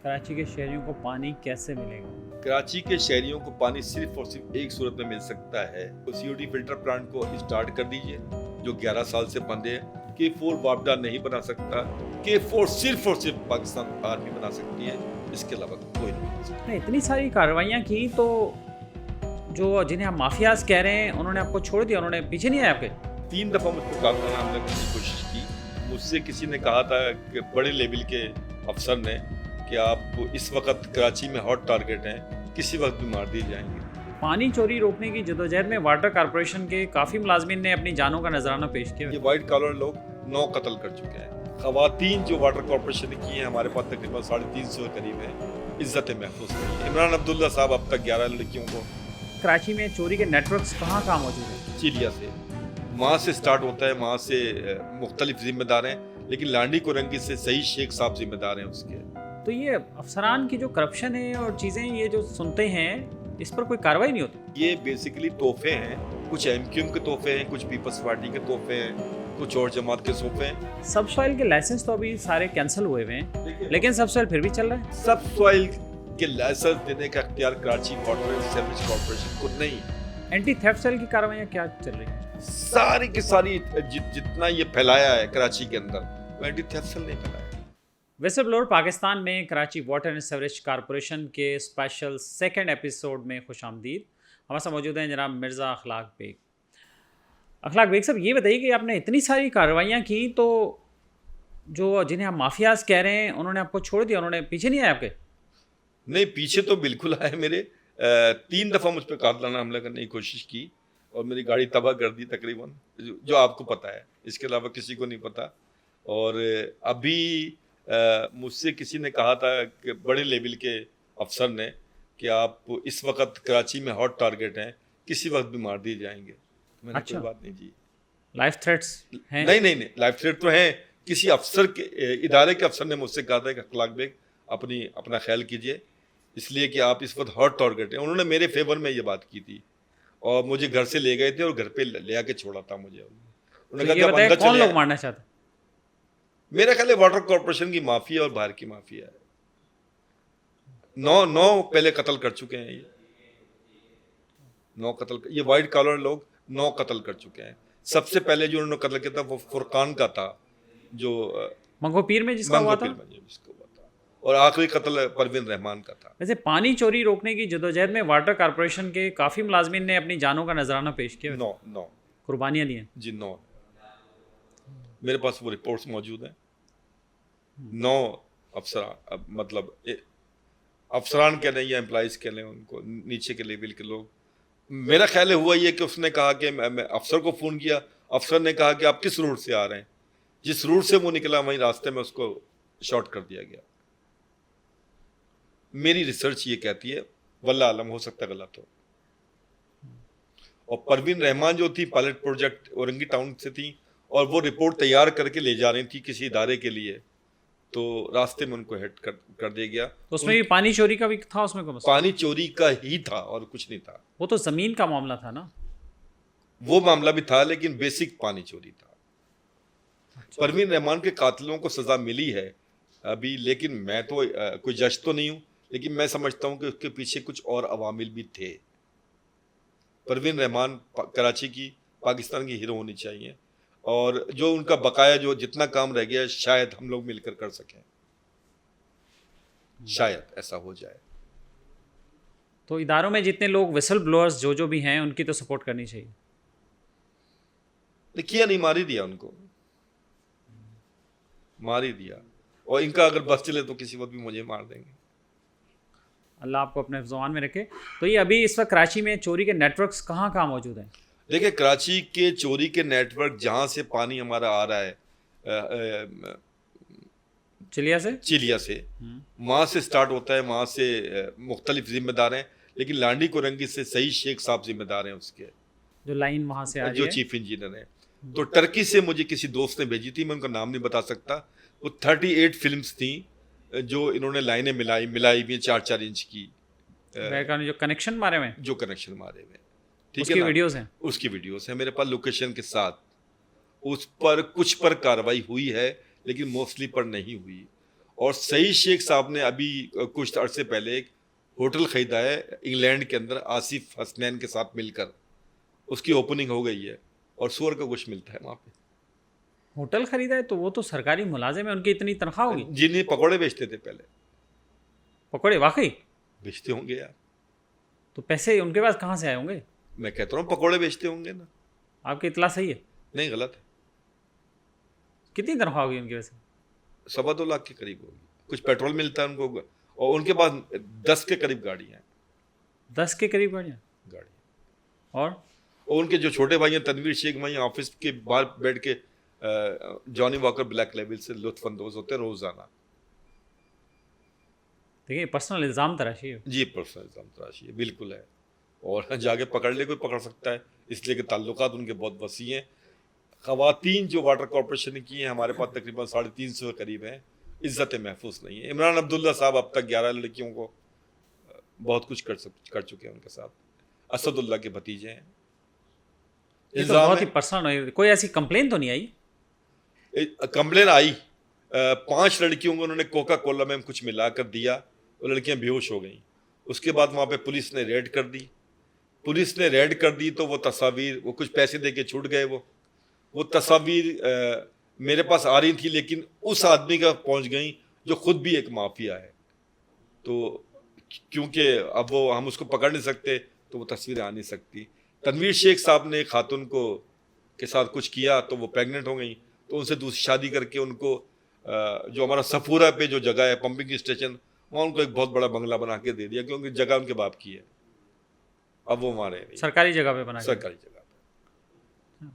कराची के शहरियों को पानी कैसे मिलेगा? कराची के शहरियों को पानी सिर्फ और सिर्फ एक सूरत में मिल सकता है। तो सीओडी फिल्टर प्लांट को स्टार्ट कर दीजिए जो 11 साल से बंद है। K4 वापडा नहीं बना सकता। K4 सिर्फ और सिर्फ पाकिस्तान आर्मी बना सकती है, इसके अलावा कोई नहीं बना सकता। आपने इतनी सारी कार्रवाइयाँ की तो जो जिन्हें आप माफियाज कह रहे हैं उन्होंने आपको छोड़ दिया, उन्होंने पीछे नहीं आए आपके? 3 दफा मुझको काम करना हमने कोशिश की। मुझसे किसी ने कहा था कि बड़े लेवल के अफसर ने कि आप इस वक्त कराची में हॉट टारगेट हैं, किसी वक्त भी मार दिए जाएंगे। पानी चोरी रोकने की जदोजहद में वाटर कॉरपोरेशन के काफ़ी मुलाजमीन ने अपनी जानों का नजराना पेश किया। ये वाइट कॉलर लोग 9 कत्ल कर चुके हैं। खवातीन जो वाटर कॉरपोरेशन ने की है हमारे पास तकरीबन 350 के करीब है, इज्जत महफूज नहीं है। इमरान अब्दुल्ला साहब अब तक 11 लड़कियों को कराची में चोरी के नेटवर्क्स कहाँ मौजूद हैं? चिलिया से वहाँ से स्टार्ट होता है, वहाँ से मुख्तलिफ जिम्मेदार हैं, लेकिन लांडी कोरंगी से सही शेख साहब जिम्मेदार हैं उसके। तो ये अफसरान की जो करप्शन है और चीज़ें ये जो सुनते हैं, इस पर कोई कार्रवाई नहीं होती? ये बेसिकली तोहफे हैं, कुछ MQM के तोहफे हैं, कुछ पीपल्स पार्टी के तोहफे हैं, कुछ और जमात के तोहफे हैं। सब सॉइल के लाइसेंस तो अभी सारे कैंसिल हुए हुए हैं, लेकिन सब सॉइल फिर भी चल रहा है। सब सॉइल के लाइसेंस देने का इख्तियार Karachi water and sewerage corporation को नहीं। एंटी थेफ्ट सेल की कार्रवाइयाँ क्या चल रही हैं? सारी की सारी जितना ये फैलाया है कराची के अंदर, वो एंटी थेफ्ट सेल नहीं फैलाया। विसल ब्लोअर पाकिस्तान में Karachi water and sewerage corporation के स्पेशल सेकंड एपिसोड में खुशामदीद। हमारे साथ मौजूद हैं जनाब मिर्ज़ा अखलाक बेग। अखलाक बेग साहब, ये बताइए कि आपने इतनी सारी कार्रवाइयाँ की तो जो जिन्हें आप माफियाज कह रहे हैं उन्होंने आपको छोड़ दिया, उन्होंने पीछे नहीं आए आपके? नहीं, पीछे तो बिल्कुल आए मेरे। 3 दफ़ा मुझ पर कातलाना हमला करने की कोशिश की और मेरी गाड़ी तबाह कर दी तकरीबन, जो आपको पता है, इसके अलावा किसी को नहीं पता। और अभी मुझसे किसी ने कहा था कि बड़े लेवल के अफसर ने कि आप इस वक्त कराची में हॉट टारगेट हैं, किसी वक्त भी मार दिए जाएंगे। मैंने अच्छा। कोई बात नहीं जी। लाइफ थ्रेट्स हैं? नहीं, लाइफ थ्रेट तो हैं। किसी अफसर के इदारे के अफसर ने मुझसे कहा था कि अखलाक बेग अपना ख्याल कीजिए, इसलिए कि आप इस वक्त हॉट टारगेट हैं। उन्होंने मेरे फेवर में ये बात की थी और मुझे घर से ले गए थे और घर पे ले आके छोड़ा था मुझे। उन्होंने तो कहा ये कि आप बताइए अंदर कौन चले लोग आए। मारना चाहते? मेरा ख्याल है वाटर कॉर्पोरेशन की माफिया और बाहर की माफिया है। 9 पहले कत्ल कर चुके हैं ये। 9 कत्ल, ये वाइट कॉलर लोग 9 कत्ल कर चुके हैं। सबसे पहले जो उन्होंने कत्ल किया था वो फुरकान का था, जो मंगोपीर में जिसका हुआ था। मंगोपीर में जिसको हुआ था, और आखिरी कत्ल परवीन रहमान का था। वैसे पानी चोरी रोकने की जदोजहद में वाटर कॉरपोरेशन के काफ़ी मुलाजमीन ने अपनी जानों का नजराना पेश किया, 9 कुर्बानियाँ दी हैं। जी 9 मेरे पास वो रिपोर्ट्स मौजूद हैं। 9 अफसरान, मतलब अफसरान कह लें या एम्प्लॉइज कह लें, उनको नीचे के लेवल के लोग। मेरा ख्याल है हुआ ये कि उसने कहा कि मैं अफसर को फ़ोन किया, अफसर ने कहा कि आप किस रूट से आ रहे हैं, जिस रूट से वो निकला वहीं रास्ते में उसको शॉर्ट कर दिया गया। मेरी रिसर्च ये कहती है, वल्लाह आलम, हो सकता है गलत हो। और परवीन रहमान जो थी पायलट प्रोजेक्ट औरंगी टाउन से थी और वो रिपोर्ट तैयार करके ले जा रही थी किसी इदारे के लिए, तो रास्ते में उनको हिट कर दिया गया। तो उसमें भी पानी चोरी का भी था, उसमें को मसला? पानी चोरी का ही था और कुछ नहीं था। वो तो ज़मीन का मामला था ना? वो मामला भी था, लेकिन बेसिक पानी चोरी था। परवीन रहमान के कातिलों को सजा मिली है अभी, लेकिन मैं तो कोई जज तो नहीं हूँ, लेकिन मैं समझता हूँ कि उसके पीछे कुछ और अवामिल भी थे। परवीन रहमान कराची की, पाकिस्तान की हीरो होनी चाहिए, और जो उनका बकाया जो जितना काम रह गया शायद हम लोग मिलकर कर सकें, शायद ऐसा हो जाए। तो इदारों में जितने लोग विसल ब्लोअर्स जो भी हैं उनकी तो सपोर्ट करनी चाहिए। किया नहीं, मार ही दिया उनको, मार ही दिया। और इनका अगर बस चले तो किसी वक्त भी मुझे मार देंगे। अल्लाह आपको अपने ज़ुबान में रखे। तो ये अभी इस वक्त कराची में चोरी के नेटवर्क्स कहाँ मौजूद हैं? देखिए, कराची के चोरी के नेटवर्क, जहाँ से पानी हमारा आ रहा है चिलिया से वहाँ से स्टार्ट होता है, वहाँ से मुख्तलिफ जिम्मेदार हैं, लेकिन लांडी कोरंगी से सही शेख साहब जिम्मेदार हैं उसके, जो लाइन वहाँ से आ रही जो है। चीफ इंजीनियर हैं। तो टर्की से मुझे किसी दोस्त ने भेजी थी, मैं उनका नाम नहीं बता सकता। वो 38 फिल्म्स थी जो इन्होंने लाइनें मिलाई हुई 4-4 इंच की, जो कनेक्शन मारे हुए हैं, जो कनेक्शन मारे हुए, ठीक उसकी है, वीडियोस हैं। उसकी वीडियोस हैं मेरे पास लोकेशन के साथ। उस पर कुछ पर कार्रवाई हुई है, लेकिन मोस्टली पर नहीं हुई। और सईद शेख साहब ने अभी कुछ अरसे पहले एक होटल खरीदा है इंग्लैंड के अंदर आसिफ हसनैन के साथ मिलकर, उसकी ओपनिंग हो गई है और सूअर का गोश्त मिलता है वहाँ पे। होटल खरीदा है तो वो तो सरकारी मुलाजिम है, उनकी इतनी तनख्वाह होगी। जिन्हें पकौड़े बेचते थे पहले, पकौड़े वाकई? बेचते होंगे यार, तो पैसे उनके पास कहाँ से आए होंगे? मैं कहता हूँ पकौड़े बेचते होंगे ना। आपकी इतला सही है? नहीं, गलत है। कितनी तनख्वाह होगी उनकी वैसे? 2.25 लाख के करीब होगी। कुछ पेट्रोल मिलता है उनको, और उनके पास 10 के करीब गाड़ियाँ हैं। 10 के करीब गाड़ियाँ? और उनके जो छोटे भाई हैं तनवीर शेख, वहीं ऑफिस के बाहर बैठ के जॉनी वॉकर ब्लैक लेबल से लुत्फानंदोज होते हैं रोजाना। देखिए पर्सनल इल्ज़ाम तराशी है। जी, पर्सनल इल्ज़ाम तराशी है, बिल्कुल है। और जाके पकड़ ले कोई पकड़ सकता है, इसलिए कि ताल्लुकात उनके बहुत वसी हैं। ख़वातीन जो वाटर कॉरपोरेशन ने की हैं हमारे पास तकरीबन 350 के करीब हैं, इज़्ज़त महफूज नहीं है। इमरान अब्दुल्ला साहब अब तक 11 लड़कियों को बहुत कुछ कर चुके हैं उनके साथ। असदुल्ला के भतीजे हैं। ये तो बहुत ही पर्सनल है। कोई ऐसी कंप्लेन तो नहीं आई? कंप्लेन आई, 5 लड़कियों को उन्होंने कोका कोला में कुछ मिला कर दिया, वो लड़कियां बेहोश हो गई। उसके बाद वहाँ पे पुलिस ने रेड कर दी। तो वो तस्वीर, वो कुछ पैसे दे के छूट गए। वो तस्वीर मेरे पास आ रही थी, लेकिन उस आदमी का पहुँच गई जो खुद भी एक माफिया है। तो क्योंकि अब वो हम उसको पकड़ नहीं सकते तो वो तस्वीरें आ नहीं सकती। तनवीर शेख साहब ने एक खातून को के साथ कुछ किया तो वो प्रेग्नेंट हो गई, तो उनसे दूसरी शादी करके उनको जो हमारा सफूरा पे जो जगह है पंपिंग स्टेशन, वहाँ उनको एक बहुत बड़ा बंगला बना के दे दिया, क्योंकि जगह उनके बाप की है। अब वो हमारे सरकारी जगह पे बना, सरकारी जगह पे।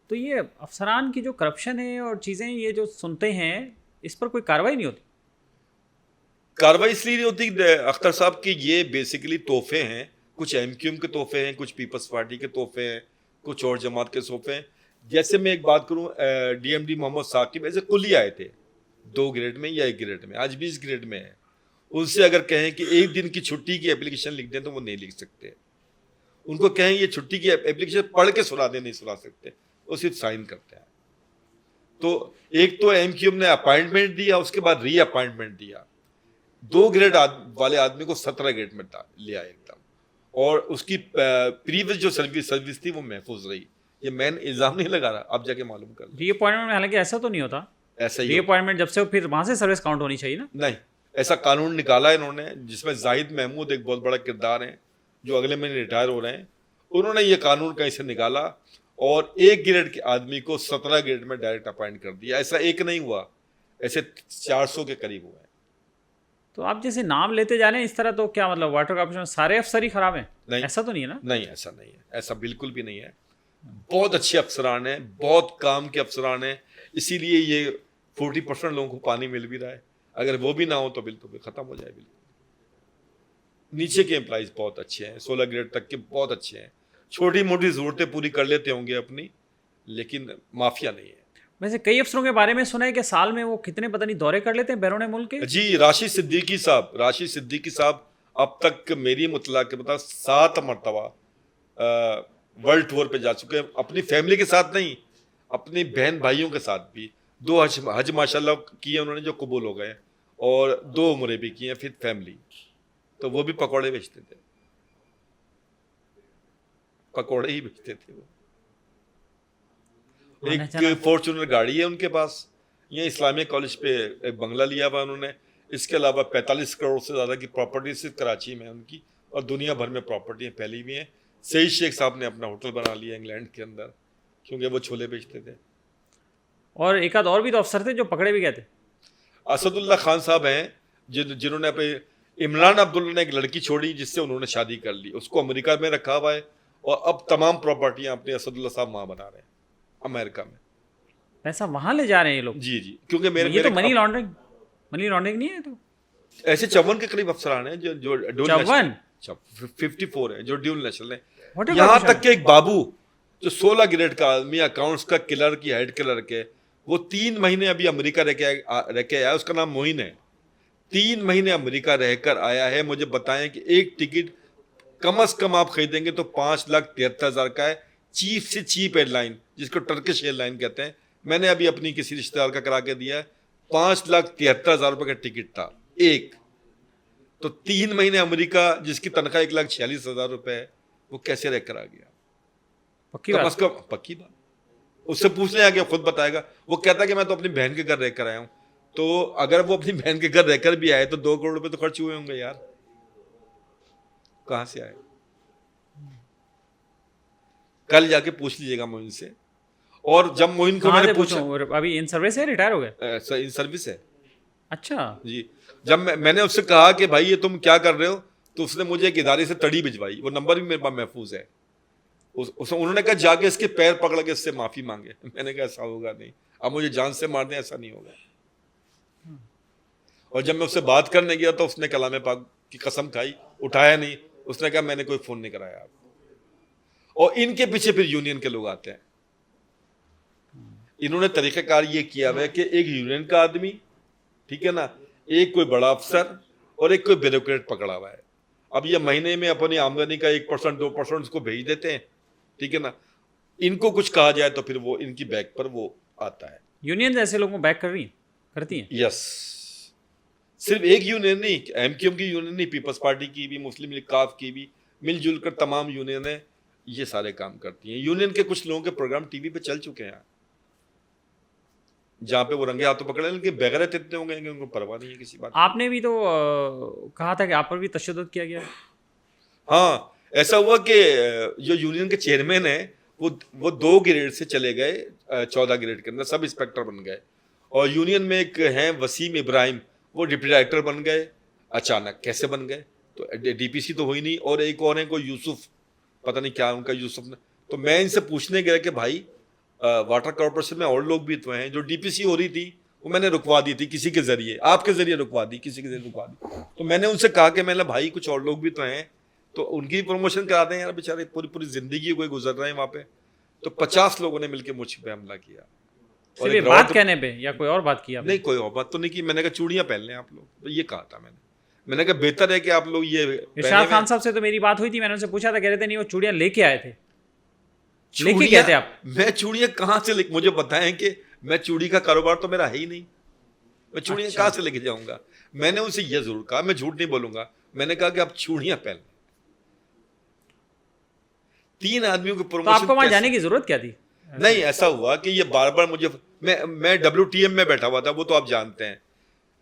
तो ये अफसरान की जो करप्शन है और चीज़ें ये जो सुनते हैं, इस पर कोई कार्रवाई नहीं होती? कार्रवाई इसलिए नहीं होती अख्तर साहब कि ये बेसिकली तोहफे हैं। कुछ एमक्यूएम के तोहफे हैं, कुछ पीपल्स पार्टी के तोहफे हैं, कुछ और जमात के तोहफे हैं। जैसे मैं एक बात करूं, डीएमडी मोहम्मद साकिब ऐसे कुली आए थे 2 ग्रेड में या 1 ग्रेड में, आज 20 ग्रेड में है। उनसे अगर कहें कि एक दिन की छुट्टी की एप्लीकेशन लिख दें तो वो नहीं लिख सकते। उनको कहें ये छुट्टी की एप्लीकेशन पढ़ के सुना दें, नहीं सुना सकते, वो सिर्फ साइन करते हैं। तो एक तो एमक्यूएम ने अपॉइंटमेंट दिया, उसके बाद री अपॉइंटमेंट दिया। 2 ग्रेड वाले आदमी को 17 ग्रेड में लिया एकदम, और उसकी प्रीवियस जो सर्विस थी वो महफूज रही। ये मैं इल्जाम नहीं लगा रहा, आप जाके मालूम कर लो। रीअपॉइंटमेंट में हालांकि ऐसा तो नहीं होता। ऐसा ही रीअपॉइंटमेंट जब से फिर वहां से सर्विस काउंट होनी चाहिए ना? नहीं, ऐसा कानून निकाला इन्होंने, जिसमें जाहिद महमूद एक बहुत बड़ा किरदार है, जो अगले महीने रिटायर हो रहे हैं। उन्होंने ये कानून कहीं से निकाला और 1 ग्रेड के आदमी को 17 ग्रेड में डायरेक्ट अपॉइंट कर दिया। ऐसा एक नहीं हुआ, ऐसे 400 के करीब हुए हैं। तो आप जैसे नाम लेते जा रहे हैं इस तरह, तो क्या मतलब वाटर कॉर्पोरेशन में सारे अफसर ही खराब हैं? नहीं, ऐसा तो नहीं है ना? नहीं, ऐसा नहीं है, ऐसा बिल्कुल भी नहीं है। बहुत अच्छे अफसरान हैं, बहुत काम के अफसरान हैं, इसीलिए ये 40% लोगों को पानी मिल भी रहा है। अगर वो भी ना हो तो बिल तो खत्म हो जाए। बिल्कुल नीचे के एम्प्लॉइज बहुत अच्छे हैं, 16 ग्रेड तक के बहुत अच्छे हैं, छोटी मोटी ज़रूरतें पूरी कर लेते होंगे अपनी, लेकिन माफिया नहीं है। वैसे कई अफसरों के बारे में सुना है कि साल में वो कितने पता नहीं दौरे कर लेते हैं बैरून मुल्क के। जी, राशिद सिद्दीकी साहब अब तक मेरी मुतला के बता 7 मरतबा वर्ल्ड टूर पे जा चुके हैं, अपनी फैमिली के साथ नहीं, अपनी बहन भाइयों के साथ भी। 2 हज माशाल्लाह किए उन्होंने जो कबूल हो गए, और 2 उम्रें भी किए, फिर फैमिली। तो वो भी पकौड़े बेचते थे, पकौड़े ही बेचते थे वो। एक फॉर्च्यूनर गाड़ी है उनके पास, ये इस्लामिया कॉलेज पे एक बंगला लिया हुआ उन्होंने। इसके अलावा 45 करोड़ से ज़्यादा की प्रॉपर्टी सिर्फ कराची में है उनकी, और दुनिया भर में प्रॉपर्टियाँ फैली हुई हैं। सईद शेख साहब ने अपना होटल बना लिया इंग्लैंड के अंदर, क्योंकि वो छोले बेचते थे। और एक आध और भी तो अफसर थे जो पकड़े भी गए थे। असदुल्ला खान साहब हैं जिन्होंने अपने इमरान अब्दुल्ला ने एक लड़की छोड़ी जिससे उन्होंने शादी कर ली, उसको अमेरिका में रखा हुआ है, और अब तमाम प्रॉपर्टियाँ अपने असदुल्ला साहब वहाँ बना रहे हैं अमेरिका में। पैसा वहाँ ले जा रहे हैं ये लोग? जी, क्योंकि ये तो मनी लॉन्ड्रिंग नहीं है? तो ऐसे 54 के करीब अफसरान हैं जो 54 है जो ड्यूल नेशनल है। यहाँ तक कि एक बाबू जो 16 ग्रेड का आदमी, अकाउंट्स का क्लर्क की हेड क्लर्क है, वो 3 महीने अभी अमेरिका रह के आया, उसका नाम मोइन है। 3 महीने अमेरिका रहकर आया है। मुझे बताएं कि एक टिकट कम से कम आप खरीदेंगे तो 5,73,000 का है, चीप से चीप एयरलाइन जिसको टर्किश एयरलाइन कहते हैं। मैंने अभी अपनी किसी रिश्तेदार का करा के दिया है, 5,73,000 रुपए का टिकट था एक। तो 3 महीने अमेरिका, जिसकी तनख्वाह 1,46,000 रुपए है, वो कैसे रह कर आ गया? पक्की कम बात। से कम पक्की बात। उससे पूछने आगे खुद बताएगा। वो कहता है कि मैं तो अपनी बहन के घर रहकर आया हूं। तो अगर वो अपनी बहन के घर रहकर भी आए तो 2 करोड़ रुपए तो खर्च हुए होंगे यार, कहां से आए? कल जाके पूछ लीजिएगा मोइन से। और जब मोइन को कहाँ मैंने से पूछा, पूछूं? अभी इन सर्विस है, रिटायर हो गए? इन सर्विस है अच्छा। जी। जब मैंने उससे कहा कि भाई ये तुम क्या कर रहे हो, तो उसने मुझे एक इदारे से तड़ी भिजवाई, वो नंबर भी मेरे पास महफूज है। उन्होंने कहा जाके इसके पैर पकड़ के इससे माफी मांगे। मैंने कहा ऐसा होगा नहीं, अब मुझे जान से मार दें, ऐसा नहीं होगा। और जब मैं उससे बात करने गया तो उसने कलाम पाक की कसम खाई, उठाया नहीं। उसने कहा मैंने कोई फोन नहीं कराया आपको। और इनके पीछे फिर यूनियन के लोग आते हैं। इन्होंने तरीकाकार ये किया हुआ है कि एक यूनियन का आदमी, ठीक है ना, एक कोई बड़ा अफसर और एक कोई ब्यूरोक्रेट पकड़ा हुआ है। अब ये महीने में अपनी आमदनी का 1% 2% उसको भेज देते हैं, ठीक है ना। इनको कुछ कहा जाए तो फिर वो इनकी बैक पर वो आता है। यूनियन ऐसे लोगों को बैक करती हैं? यस। सिर्फ एक यूनियन नहीं, एमक्यूएम की यूनियन नहीं, पीपल्स पार्टी की भी, मुस्लिम लीग काफ की भी, मिलजुल कर तमाम यूनियन है, ये सारे काम करती हैं। यूनियन के कुछ लोगों के प्रोग्राम टीवी पे चल चुके हैं जहां पे वो रंगे हाथों पकड़े, लेकिन बेगैरत इतने होंगे कि उनको परवाह नहीं है किसी बात। आपने भी तो कहा था कि आप पर भी तशद्दुद किया गया। हाँ, ऐसा हुआ कि जो यूनियन के चेयरमैन है वो 2 ग्रेड से चले गए 14 ग्रेड के अंदर, सब इंस्पेक्टर बन गए। और यूनियन में एक हैं वसीम इब्राहिम, वो डिप्टी डायरेक्टर बन गए। अचानक कैसे बन गए? तो डीपीसी तो हुई नहीं। और एक और है कोई यूसुफ, पता नहीं क्या उनका, यूसुफ ने। तो मैं इनसे पूछने गया कि भाई वाटर कॉर्पोरेशन में और लोग भी तो हैं, जो डीपीसी हो रही थी वो मैंने रुकवा दी थी किसी के जरिए, आपके जरिए रुकवा दी, किसी के जरिए रुकवा दी। तो मैंने उनसे कहा कि मैंने भाई कुछ और लोग भी तो हैं, तो उनकी प्रमोशन करा दें यार, बेचारे पूरी पूरी जिंदगी कोई गुजर रहे हैं वहां पे। तो 50 लोगों ने मिलकर मुझ पे हमला किया। और सिर्फ ये एक बात रॉड, कहने पे या कोई और बात की आपने? नहीं कोई और बात तो नहीं की। मैंने कहा चूड़ियां पहन लें आप लोग, तो ये कहा था मैंने कहा बेहतर है कि आप लोग ये इरशाद खान साहब से तो मेरी बात हुई थी, मैंने उनसे पूछा था, कह रहे थे नहीं वो चूड़ियां लेके आए थे। लेके चूड़ियां, गए थे आप? मैं चूड़ियां कहां से लेके, मुझे बताएं कि मैं चूड़ी का कारोबार तो मेरा है ही नहीं, मैं चूड़ियां अच्छा। कहां से लेके जाऊंगा? मैंने उनसे यह जरूर कहा, मैं झूठ नहीं बोलूंगा, मैंने कहा कि आप चूड़ियां पहन लें। 3 आदमियों की तो प्रमोशन आपको वहां जाने की जरूरत क्या थी? नहीं, ऐसा हुआ कि ये बार बार मुझे, मैं WTM में बैठा हुआ था, वो तो आप जानते हैं।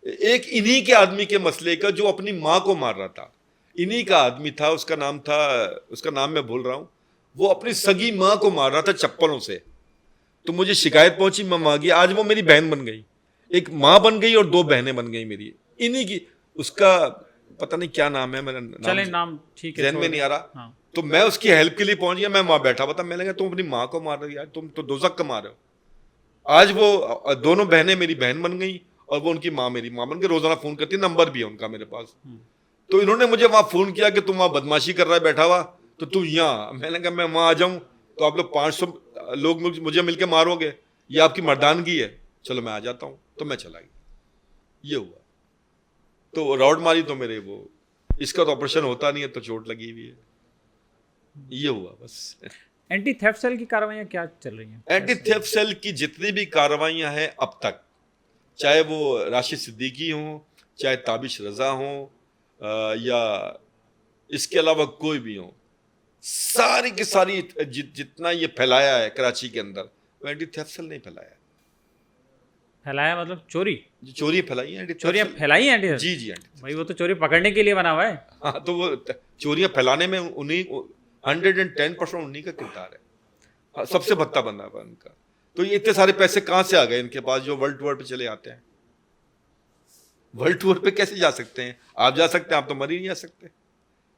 एक इन्हीं के आदमी के मसले का, जो अपनी माँ को मार रहा था, इन्हीं का आदमी था, उसका नाम मैं भूल रहा हूं। वो अपनी सगी माँ को मार रहा था चप्पलों से। तो मुझे शिकायत पहुंची, मैं माँ गया, आज वो मेरी बहन बन गई, एक माँ बन गई और 2 बहनें बन गई मेरी, इन्हीं की। उसका पता नहीं क्या नाम है, मेरा चले नाम ठीक है, जहन में नहीं आ रहा। हाँ। तो मैं उसकी हेल्प के लिए पहुंच गया, मैं वहां बैठा हुआ था। मैंने कहा तुम अपनी माँ को मार रहे हो यार, तुम तो दोजख का मार रहे हो। आज वो दोनों बहनें मेरी बहन बन गई और वो उनकी माँ मेरी माँ बन के रोजाना फोन करती है, नंबर भी है उनका मेरे पास। तो इन्होंने मुझे वहां फोन किया कि तुम वहां बदमाशी कर रहा है बैठा हुआ, तो तू यहाँ। मैंने कहा मैं वहां आ जाऊं तो आप लोग 500 लोग मुझे मिलके मारोगे, ये आपकी मर्दानगी है, चलो मैं आ जाता हूं। तो मैं चला गया, ये हुआ। तो रॉड मारी तो मेरे वो, इसका तो ऑपरेशन होता नहीं है, तो चोट लगी हुई है, ये हुआ बस। एंटी थेफ्ट सेल की कार्रवाइयां क्या चल रही हैं? एंटी थेफ्ट सेल की जितनी भी कार्रवाइयां हैं अब तक, चाहे वो राशिद सिद्दीकी हो, चाहे ताबिश रजा हो, या इसके अलावा कोई भी हो, सारी की सारी जितना ये फैलाया है कराची के अंदर, वो एंटी थेफ्ट सेल नहीं फैलाया। फैलाया मतलब चोरी? जो चोरी फैलाई है, चोरियां फैलाई हैं एंटी? जी जी एंटी। भाई वो तो चोरी पकड़ने के लिए बना हुआ है। हाँ, तो वो चोरियां फैलाने में उन्हीं 110% उन्हीं का किरदार है। हाँ, सबसे भत्ता बना हुआ उनका। तो ये इतने सारे पैसे कहां से आ गए इनके पास, जो वर्ल्ड टूर पे चले आते हैं? वर्ल्ड टूर पे कैसे जा सकते हैं? आप जा सकते हैं, आप तो मर ही नहीं जा सकते।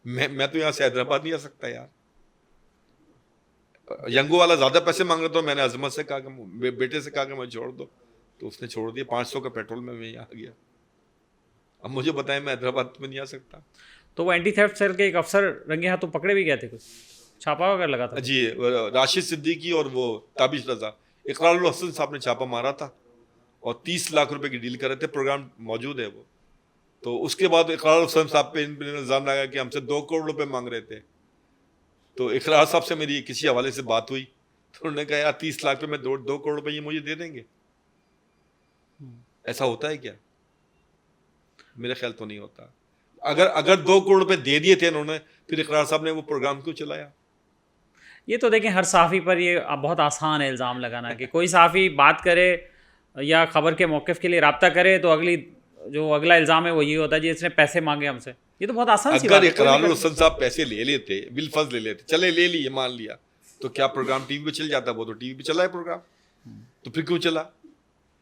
मैं तो यहां से हैदराबाद नहीं आ सकता यार। यंगो वाला ज्यादा पैसे मांग रहा, तो मैंने अजमत से कहा कि बेटे से कहा कि मैं छोड़ दो, तो उसने छोड़ दिया। 500 का पेट्रोल में मैं यहाँ आ गया। अब मुझे बताएं, मैं हैदराबाद में नहीं आ सकता। तो वो एंटी थेफ्ट सेल के एक अफसर रंगे हाथों पकड़े भी गए थे, कुछ छापा वगैरह लगा था? जी, राशिद सिद्दीकी और वो ताबिश रजा, इकरारुल हसन साहब ने छापा मारा था और 30 लाख रुपए की डील कर रहे थे। प्रोग्राम मौजूद है वो। तो उसके बाद इकरारुल हसन साहब पे इल्जाम लगा कि हमसे 2 करोड़ रुपए मांग रहे थे। तो इकरार साहब से मेरी किसी हवाले से बात हुई, तो उन्होंने कहा यार 30 लाख पे मैं 2 करोड़ रुपए ये मुझे दे देंगे? ऐसा होता है क्या? मेरा ख्याल तो नहीं होता। अगर 2 करोड़ रुपए दे दिए थे इन्होंने, फिर इकरार साहब ने वो प्रोग्राम क्यों चलाया? ये तो देखें हर सहाफ़ी पर ये अब बहुत आसान है इल्ज़ाम लगाना कि कोई सहाफ़ी बात करे या ख़बर के मौक़िफ़ के लिए रब्ता करे तो अगला इल्ज़ाम है वो ये होता है जी इसने पैसे मांगे हमसे। ये तो बहुत आसान सी बात अगर है, कोई भी इकरारुल कर हसन साहब पैसे ले लेते, बिलफर्ज ले लेते, चले ले लिए, मान लिया, तो क्या प्रोग्राम टीवी पे चल जाता? वो तो टीवी पे चला है प्रोग्राम, तो फिर क्यों चला?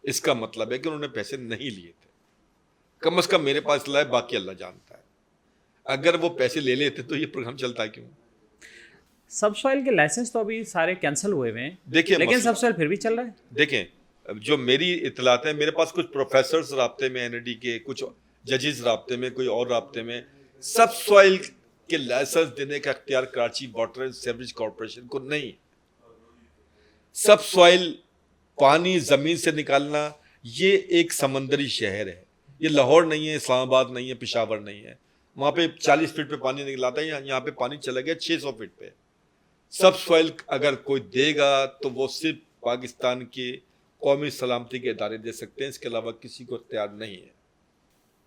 इसका मतलब है कि उन्होंने पैसे नहीं लिए थे। कम से कम मेरे पास इतना है, बाकी अल्लाह जानता है। अगर वो पैसे ले लेते तो ये प्रोग्राम चलता क्यों? सबसॉइल के लाइसेंस तो अभी सारे कैंसिल हुए हुए हैं, देखिए लेकिन मसला, सबसॉइल फिर भी चल रहा है। देखें, अब जो मेरी इतलात है, मेरे पास कुछ प्रोफेसर्स राब्ते में एनडी के, कुछ जजेस राब्ते में, कोई और राब्ते में, सब सॉइल के लाइसेंस देने का अख्तियार Karachi water and sewerage corporation को नहीं। सब सॉइल पानी जमीन से निकालना, ये एक समंदरी शहर है, ये लाहौर नहीं है, इस्लामाबाद नहीं है, पेशावर नहीं है। वहां पे 40 फीट पे पानी निकलाता है, यहाँ पे पानी चला गया 600 फीट पे। सब सॉइल अगर कोई देगा तो वो सिर्फ पाकिस्तान के कौमी सलामती के इदारे दे सकते हैं, इसके अलावा किसी को इख्तियार नहीं है।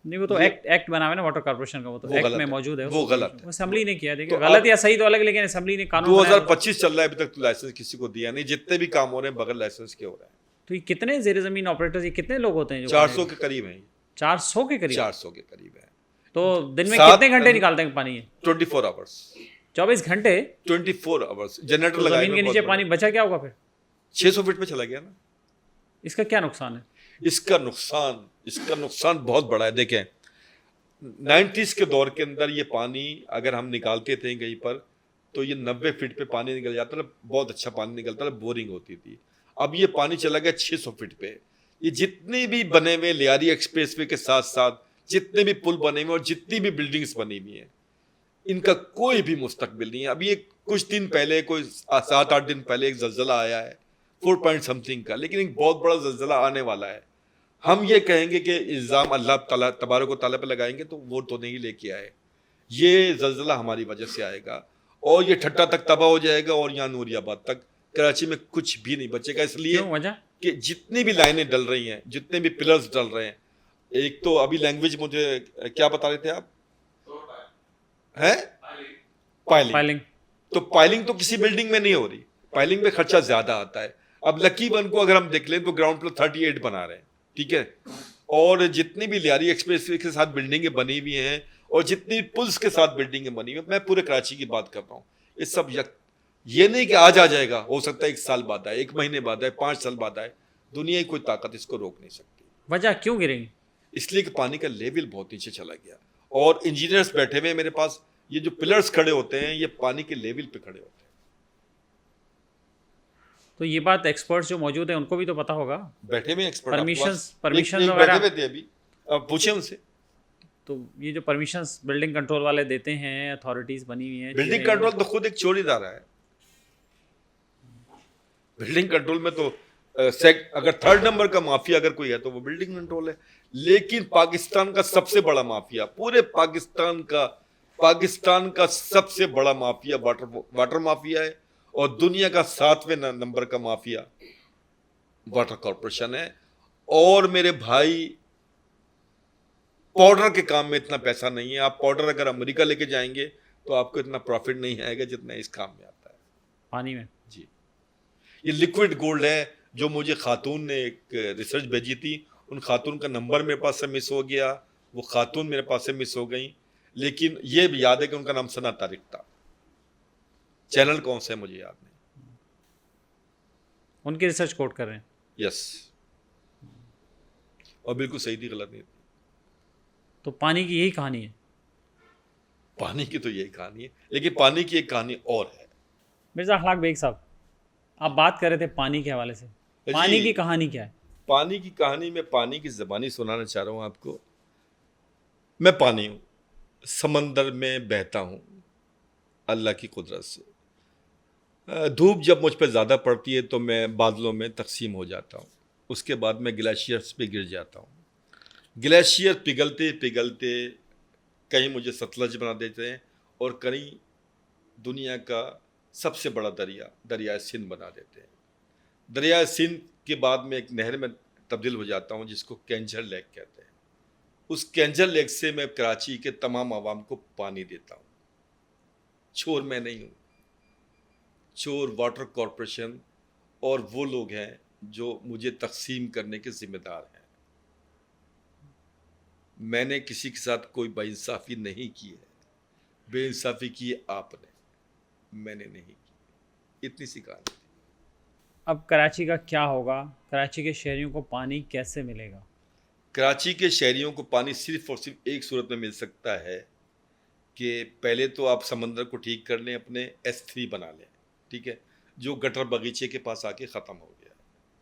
नहीं वो तो एक्ट बना हुआ है ना वाटर कॉर्पोरेशन का, वो तो वो एक्ट गलत में है, मौजूद है। वो गलत है। असेंबली ने किया, देखिए तो गलत अब या सही तो अलग, लेकिन असेंबली ने कानून बनाया। 2025 चल रहा है, अभी तक तो लाइसेंस किसी को दिया नहीं। जितने भी काम हो रहे हैं बगैर लाइसेंस के हो रहे हैं। तो ये कितने जेर जमीन ऑपरेटर्स, ये कितने लोग होते हैं जो 400 के करीब हैं। 400 के करीब? 400 के करीब है। तो दिन में 7 कितने घंटे निकालते हैं पानी ये? 24 आवर्स। 24 घंटे? 24 आवर्स जनरेटर तो लगाए जमीन हुए के बहुत नीचे बड़े। पानी बचा क्या होगा फिर? 600 फीट पे चला गया ना। इसका क्या नुकसान है? इसका नुकसान बहुत बड़ा है। देखें, 90s के दौर के अंदर ये पानी अगर हम निकालते थे कहीं पर, तो ये 90 फीट पे पानी निकल जाता था, बहुत अच्छा पानी निकलता था, बोरिंग होती थी। अब ये पानी चला गया 600 फीट पे। ये जितने भी बने हुए लियारी एक्सप्रेसवे के साथ साथ जितने भी पुल बने हुए और जितनी भी बिल्डिंग्स बनी हुई हैं, इनका कोई भी मुस्तकबिल नहीं है। अभी एक कुछ दिन पहले, कोई 7-8 दिन पहले एक जल्जला आया है 4 पॉइंट समथिंग का, लेकिन एक बहुत बड़ा जल्जला आने वाला है। हम ये कहेंगे कि इल्ज़ाम अल्लाह ताला तबारक व तआला पे लगाएंगे तो वो तो नहीं लेके आए। ये जल्जला हमारी वजह से आएगा और ये ठट्टा तक तबाह हो जाएगा और यहाँ नूरियाबाद तक, कराची में कुछ भी नहीं बचेगा। इसलिए क्यों, वजह? कि जितनी भी लाइनें डल रही हैं, जितने भी पिलर्स डल रहे हैं, एक तो अभी लैंग्वेज मुझे क्या बता रहे थे आप, हैं पाइलिंग। तो पाइलिंग तो किसी बिल्डिंग में नहीं हो रही, पाइलिंग में खर्चा ज्यादा आता है। अब लकी वन को अगर हम देख लें तो ग्राउंड फ्लोर 38 बना रहे हैं, ठीक है, और जितनी भी लियारी एक्सप्रेस के साथ बिल्डिंगें बनी हुई हैं और जितनी पुल्स के साथ बिल्डिंगें बनी हुई हैं, मैं पूरे कराची की बात कर रहा हूँ, ये सब ये नहीं कि आज आ जाएगा, हो सकता है 1 साल बाद आए, 1 महीने बाद आए, 5 साल बाद आए। दुनिया की कोई ताकत इसको रोक नहीं सकती। वजह क्यों गिरेंगी? इसलिए कि पानी का लेवल बहुत नीचे चला गया और इंजीनियर्स बैठे हुए हैं मेरे पास, ये जो पिलर्स खड़े होते हैं ये पानी के लेवल पे खड़े होते हैं। तो ये बात एक्सपर्ट्स जो मौजूद हैं उनको भी तो पता होगा। बैठे हुए एक्सपर्ट परमिशंस बैठे वगैरह, हुए थे अभी, अब पूछे उनसे। तो ये जो परमिशंस बिल्डिंग कंट्रोल वाले देते हैं, अथॉरिटीज बनी हुई हैं, बिल्डिंग कंट्रोल तो खुद एक चोर इदारा है। बिल्डिंग कंट्रोल में तो अगर 3rd नंबर का माफिया अगर कोई है तो वो बिल्डिंग कंट्रोल है। लेकिन पाकिस्तान का सबसे बड़ा माफिया, पूरे पाकिस्तान का सबसे बड़ा माफिया वाटर माफिया है और दुनिया का 7वें नंबर का माफिया वाटर कॉरपोरेशन है। और मेरे भाई, पाउडर के काम में इतना पैसा नहीं है। आप पाउडर अगर अमेरिका लेके जाएंगे तो आपको इतना प्रॉफिट नहीं आएगा जितना इस काम में आता है, पानी में। जी, ये लिक्विड गोल्ड है जो मुझे खातून ने एक रिसर्च भेजी थी, उन खातून का नंबर मेरे पास से मिस हो गया, वो खातून मेरे पास से मिस हो गई, लेकिन ये भी याद है कि उनका नाम सना तारिक था। चैनल कौन सा है मुझे याद नहीं। उनकी रिसर्च कोट कर रहे हैं? यस, और बिल्कुल सही थी, गलत नहीं थी। तो पानी की यही कहानी है? पानी की तो यही कहानी है, लेकिन पानी की एक कहानी और है। मिर्ज़ा अखलाक बेग साहब, आप बात कर रहे थे पानी के हवाले से, पानी की कहानी क्या है? पानी की कहानी में पानी की ज़बानी सुनाना चाह रहा हूँ आपको। मैं पानी हूँ, समंदर में बहता हूँ अल्लाह की कुदरत से। धूप जब मुझ पर ज़्यादा पड़ती है तो मैं बादलों में तकसीम हो जाता हूँ, उसके बाद मैं ग्लेशियर्स पे गिर जाता हूँ। ग्लेशियर पिघलते पिघलते कहीं मुझे सतलज बना देते हैं और कहीं दुनिया का सबसे बड़ा दरिया सिंध बना देते हैं। दरिया सिंध के बाद में एक नहर में तब्दील हो जाता हूँ, जिसको कैंजर लेक कहते हैं। उस कैंजर लेक से मैं कराची के तमाम आवाम को पानी देता हूँ। चोर मैं नहीं हूँ, चोर वाटर कॉरपोरेशन और वो लोग हैं जो मुझे तकसीम करने के जिम्मेदार हैं। मैंने किसी के साथ कोई बेइंसाफ़ी नहीं की है, बेइंसाफ़ी की है आपने, मैंने नहीं की। इतनी सी कहानी। अब कराची का क्या होगा? कराची के शहरियों को पानी कैसे मिलेगा? कराची के शहरियों को पानी सिर्फ और सिर्फ एक सूरत में मिल सकता है कि पहले तो आप समंदर को ठीक कर लें, अपने S3 बना लें, ठीक है, जो गटर बगीचे के पास आके ख़त्म हो गया,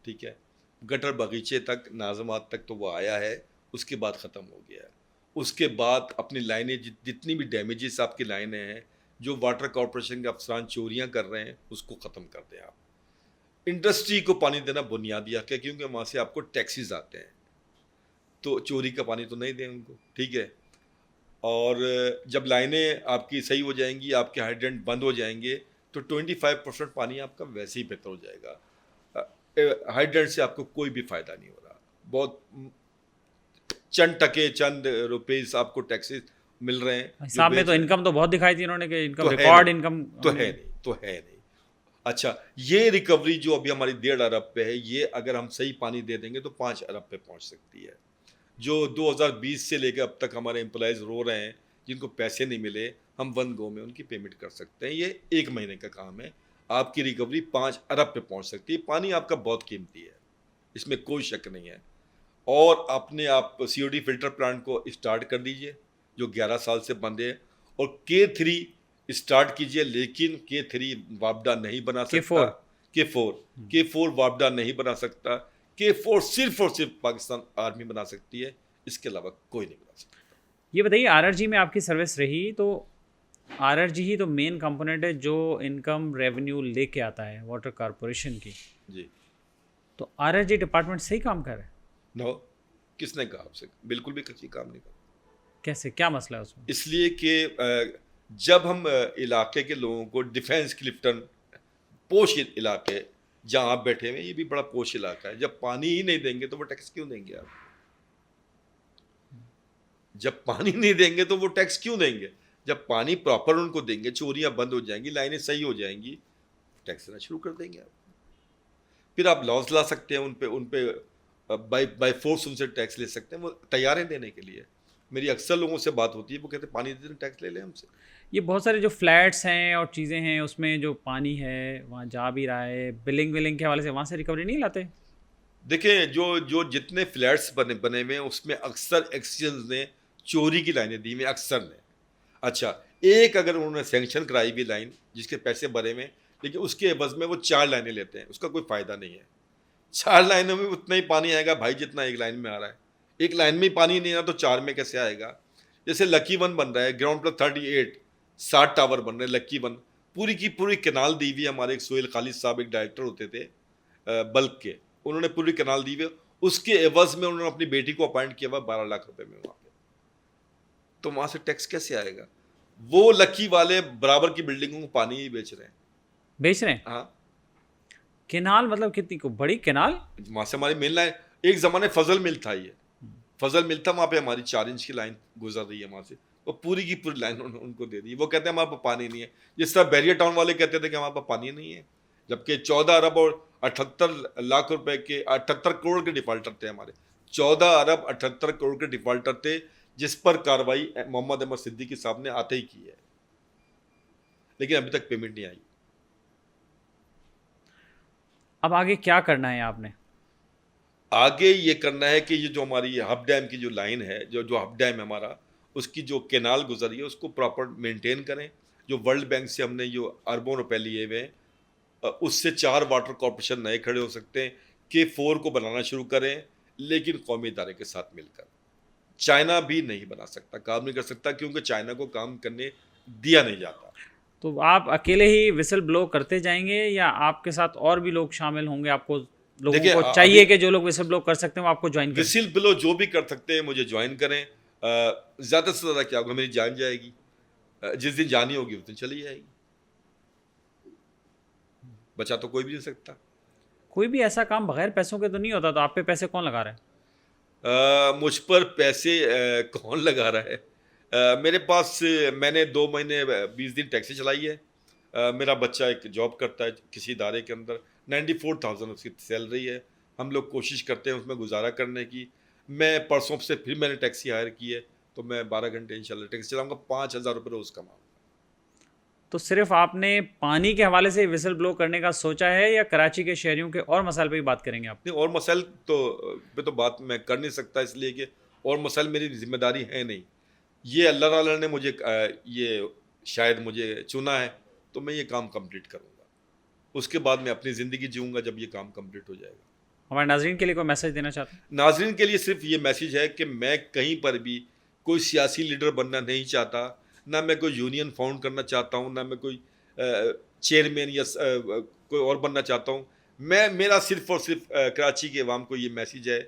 ठीक है। गटर बगीचे तक, नाज़मात तक तो वो आया है, उसके बाद ख़त्म हो गया। उसके बाद अपनी लाइनें जितनी भी डैमेजेस आपकी लाइनें हैं, जो वाटर कॉरपोरेशन के अफसरान चोरियाँ कर रहे हैं, उसको ख़त्म कर दें आप। इंडस्ट्री को पानी देना बुनियादी हक़ है, क्योंकि वहाँ से आपको टैक्सेस आते हैं, तो चोरी का पानी तो नहीं दें उनको, ठीक है। और जब लाइनें आपकी सही हो जाएंगी, आपके हाइड्रेंट बंद हो जाएंगे, तो 25% पानी आपका वैसे ही बेहतर हो जाएगा। हाइड्रेंट से आपको कोई भी फ़ायदा नहीं हो रहा, बहुत चंद टके, चंद रुपीस आपको टैक्सेस मिल रहे हैं। हिसाब में तो इनकम तो बहुत दिखाई थी इन्होंने कि इनकम तो रिकॉर्ड इनकम तो है नहीं। अच्छा, ये रिकवरी जो अभी हमारी 1.5 अरब पे है, ये अगर हम सही पानी दे देंगे तो 5 अरब पे पहुंच सकती है। जो 2020 से लेकर अब तक हमारे एम्प्लॉयज़ रो रहे हैं, जिनको पैसे नहीं मिले, हम वन गो में उनकी पेमेंट कर सकते हैं। ये 1 महीने का काम है, आपकी रिकवरी 5 अरब पे पहुंच सकती है। पानी आपका बहुत कीमती है, इसमें कोई शक नहीं है। और अपने आप COD फिल्टर प्लांट को स्टार्ट कर दीजिए, जो 11 साल से बंद है, और K3 स्टार्ट कीजिए, लेकिन K3 वापडा नहीं बना सकता। K4 वापडा नहीं बना सकता। K4 सिर्फ और सिर्फ पाकिस्तान आर्मी बना सकती है, इसके अलावा कोई नहीं बना सकता। ये बताइए, RRG में आपकी सर्विस रही, तो RRG ही तो मेन कंपोनेंट है जो इनकम रेवेन्यू लेके आता है वाटर कॉरपोरेशन की। जी, तो RRG डिपार्टमेंट सही काम कर रहा है? नो, किसने कहा आपसे? बिल्कुल भी किसी काम नहीं कर। कैसे, क्या मसला है उसमें? इसलिए कि जब हम इलाके के लोगों को डिफेंस क्लिफ्टन, पोश इलाके जहाँ आप बैठे हुए हैं, ये भी बड़ा पोश इलाका है, जब पानी ही नहीं देंगे तो वो टैक्स क्यों देंगे आप? जब पानी नहीं देंगे तो वो टैक्स क्यों देंगे? जब पानी प्रॉपर उनको देंगे, चोरियां बंद हो जाएंगी, लाइनें सही हो जाएंगी, टैक्स देना शुरू कर देंगे आप। फिर आप लॉस ला सकते हैं उन पे बाय फोर्स उनसे टैक्स ले सकते हैं, वो तैयार हैं देने के लिए। मेरी अक्सर लोगों से बात होती है, वो कहते हैं पानी दे दें, टैक्स ले लें हमसे। ये बहुत सारे जो फ्लैट्स हैं और चीज़ें हैं, उसमें जो पानी है वहाँ जा भी रहा है, बिलिंग विलिंग के हवाले से वहाँ से रिकवरी नहीं लाते? देखिए, जो जितने फ्लैट्स बने हुए हैं, उसमें अक्सर एक्सचेंज ने चोरी की लाइनें दी हुई, अक्सर ने। अच्छा, एक अगर उन्होंने सैंक्शन कराई हुई लाइन जिसके पैसे भरे हुए, लेकिन उसके एवज में वो 4 लाइनें लेते हैं, उसका कोई फ़ायदा नहीं है। 4 लाइनों में उतना ही पानी आएगा भाई, जितना एक लाइन में आ रहा है। एक लाइन में ही पानी नहीं आ तो 4 में कैसे आएगा? जैसे लकी वन बन रहा है, ग्राउंड प्लस 38 60 टावर बन रहे हैं, लकी वन पूरी की पूरी कैनाल दी हुई है। हमारे एक सोहेल खालिद साहब एक डायरेक्टर होते थे बल्क के, उन्होंने पूरी कैनाल दी हुई है, उसके एवज में उन्होंने अपनी बेटी को अपॉइंट किया हुआ 12 लाख रुपए में वहाँ पे। तो वहाँ से टैक्स कैसे आएगा? वो लकी वाले बराबर की बिल्डिंगों को पानी ही बेच रहे हैं। बेच रहे हैं? हाँ, केनाल मतलब कितनी को बड़ी केनाल? वहाँ से हमारी मेन लाइन, एक ज़माने फजल मिल था, ये फजल मिल था, वहाँ पे हमारी 4 इंच की लाइन गुजर रही है वहाँ से, वो पूरी की पूरी लाइन उनको दे दी। वो कहते हैं हमारे पास पानी नहीं है, जिस तरह बैरियर टाउन वाले कहते थे कि हमारे पास पानी नहीं है, जबकि 14 अरब और 78 लाख रुपए के 78 करोड़ के डिफाल्टर थे हमारे। 14 अरब 78 करोड़ के डिफाल्टर थे, जिस पर कार्रवाई मोहम्मद अहमद सिद्दीकी साहब ने आते ही की है, लेकिन अभी तक पेमेंट नहीं आई। अब आगे क्या करना है आपने? आगे ये करना है कि ये जो हमारी हब डैम की जो लाइन है, जो हब डैम है हमारा, उसकी जो केनाल गुजरी है उसको प्रॉपर मेंटेन करें। जो वर्ल्ड बैंक से हमने जो अरबों रुपए लिए हुए हैं, उससे 4 वाटर कॉरपोरेशन नए खड़े हो सकते हैं। K4 को बनाना शुरू करें, लेकिन कौमी इदारे के साथ मिलकर। चाइना भी नहीं बना सकता, काम नहीं कर सकता, क्योंकि चाइना को काम करने दिया नहीं जाता। तो आप अकेले ही विसल ब्लो करते जाएंगे या आपके साथ और भी लोग शामिल होंगे? आपको लोगों देखिए, को चाहिए कि जो लोग विसल ब्लो कर सकते हैं वो आपको ज्वाइन करें? विसिल ब्लो जो भी कर सकते हैं मुझे ज्वाइन करें। ज़्यादा से ज़्यादा क्या होगा, मेरी जान जाएगी। जिस दिन जानी होगी उस दिन चली जाएगी, बचा तो कोई भी नहीं सकता। कोई भी ऐसा काम बगैर पैसों के तो नहीं होता, तो आप पे पैसे कौन लगा रहा है? मुझ पर पैसे कौन लगा रहा है? मेरे पास मैंने 2 महीने 20 दिन टैक्सी चलाई है। मेरा बच्चा एक जॉब करता है किसी इदारे के अंदर, 94,000 उसकी सैलरी है। हम लोग कोशिश करते हैं उसमें गुज़ारा करने की। मैं परसों से फिर मैंने टैक्सी हायर की है, तो मैं 12 घंटे इंशाल्लाह टैक्सी चलाऊँगा, ₹5,000 रोज़ कमाऊँगा। तो सिर्फ आपने पानी के हवाले से विसल ब्लो करने का सोचा है, या कराची के शहरियों के और मसाइल पे भी बात करेंगे आप? नहीं, और मसाइल तो पे तो बात मैं कर नहीं सकता, इसलिए कि और मसाइल मेरी ज़िम्मेदारी है नहीं। ये अल्लाह ताला ने मुझे ये शायद मुझे चुना है, तो मैं ये काम कंप्लीट करूँगा। उसके बाद मैं अपनी ज़िंदगी जीऊँगा जब ये काम कंप्लीट हो जाएगा। हमारे नाज़रीन के लिए कोई मैसेज देना चाहते हैं? नाज़रीन के लिए सिर्फ़ ये मैसेज है कि मैं कहीं पर भी कोई सियासी लीडर बनना नहीं चाहता, ना मैं कोई यूनियन फाउंड करना चाहता हूँ, ना मैं कोई चेयरमैन या कोई और बनना चाहता हूँ। मेरा सिर्फ़ और सिर्फ़ कराची के अवाम को ये मैसेज है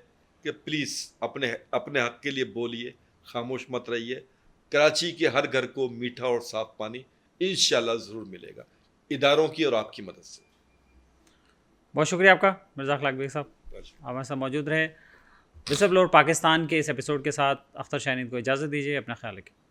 कि प्लीज़ अपने अपने हक़ के लिए बोलिए, ख़ामोश मत रहिए। कराची के हर घर को मीठा और साफ़ पानी इंशाअल्लाह ज़रूर मिलेगा, इदारों की और आपकी मदद से। बहुत शुक्रिया आपका मिर्ज़ा अखलाक बेग साहब, आप हमारे साथ मौजूद रहे। विसल ब्लोअर पाकिस्तान के इस एपिसोड के साथ अख्तर शाहीन को इजाज़त दीजिए। अपना ख्याल रखिए।